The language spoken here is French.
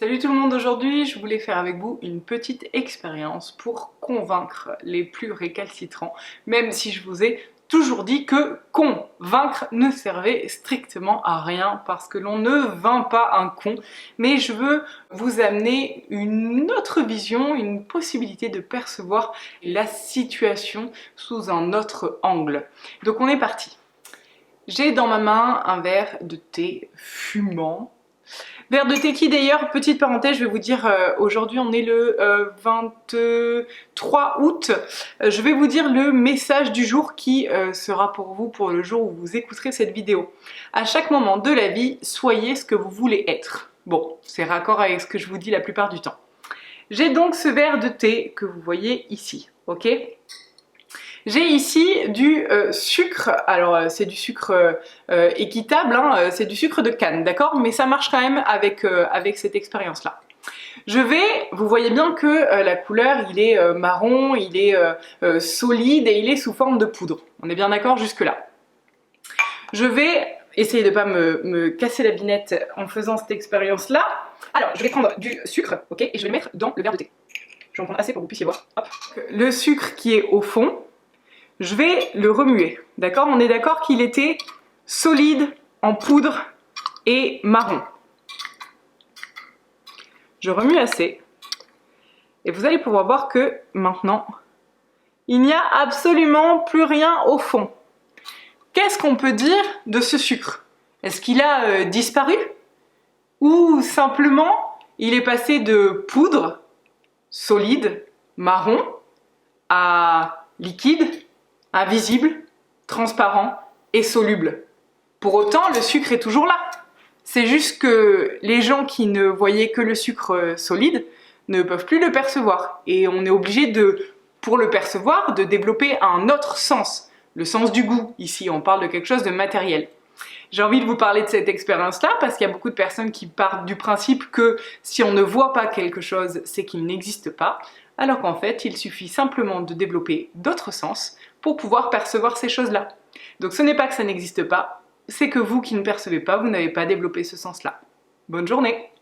Salut tout le monde, aujourd'hui je voulais faire avec vous une petite expérience pour convaincre les plus récalcitrants, même si je vous ai toujours dit que convaincre ne servait strictement à rien parce que l'on ne vainc pas un con, mais je veux vous amener une autre vision, une possibilité de percevoir la situation sous un autre angle. Donc on est parti. J'ai dans ma main un verre de thé fumant. Verre de thé qui d'ailleurs, petite parenthèse, je vais vous dire, aujourd'hui on est le 23 août. Je vais vous dire le message du jour qui sera pour vous pour le jour où vous écouterez cette vidéo. À chaque moment de la vie, soyez ce que vous voulez être. Bon, c'est raccord avec ce que je vous dis la plupart du temps. J'ai donc ce verre de thé que vous voyez ici, ok ? J'ai ici du sucre, alors c'est du sucre équitable, hein, c'est du sucre de canne, d'accord? Mais ça marche quand même avec cette expérience-là. Vous voyez bien que la couleur, il est marron, il est solide et il est sous forme de poudre. On est bien d'accord jusque-là. Je vais essayer de ne pas me casser la binette en faisant cette expérience-là. Alors, je vais prendre du sucre, ok? Et je vais le mettre dans le verre de thé. Je vais en prendre assez pour que vous puissiez voir. Hop. Le sucre qui est au fond, je vais le remuer, d'accord? On est d'accord qu'il était solide, en poudre et marron. Je remue assez. Et vous allez pouvoir voir que maintenant, il n'y a absolument plus rien au fond. Qu'est-ce qu'on peut dire de ce sucre? Est-ce qu'il a disparu? Ou simplement, il est passé de poudre, solide, marron, à liquide, invisible, transparent et soluble. Pour autant, le sucre est toujours là. C'est juste que les gens qui ne voyaient que le sucre solide ne peuvent plus le percevoir. Et on est obligé pour le percevoir, de développer un autre sens. Le sens du goût. Ici, on parle de quelque chose de matériel. J'ai envie de vous parler de cette expérience-là parce qu'il y a beaucoup de personnes qui partent du principe que si on ne voit pas quelque chose, c'est qu'il n'existe pas. Alors qu'en fait, il suffit simplement de développer d'autres sens pour pouvoir percevoir ces choses-là. Donc ce n'est pas que ça n'existe pas, c'est que vous qui ne percevez pas, vous n'avez pas développé ce sens-là. Bonne journée!